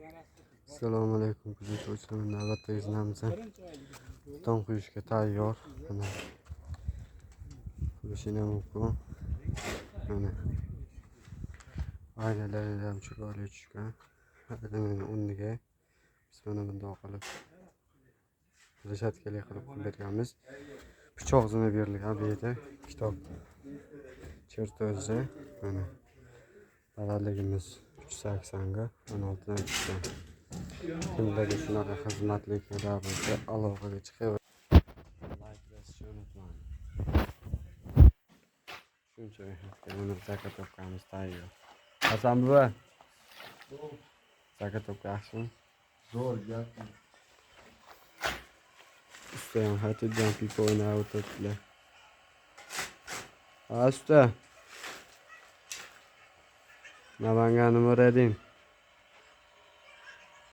Assalomu alaykum kuzatuvchilar. Navbatdagi iznamizda beton quyishga tayyor. Mana qilishini mumkin. Mana aynalar ham chiroyli tushgan. Aynaning o'rniga biz mana bundoq qilib reshatkali qilib berganmiz. Pichoq zina berilgan bu yerda kitob chertozi. Mana balandligimiz 380 ga 16 dan tushgan. Kimlarga shunaqa xizmatli kerak bo'lsa aloqaga chiqaver. Like bosishni unutmang. Shuncha mana zakat topganimiz tayyor. Hasan buva. Zakat topgansiz? Zo'r gap. Usta ham hatidan pipa o'ynab o'tiribdilar. Ha usta. Namanganni murading.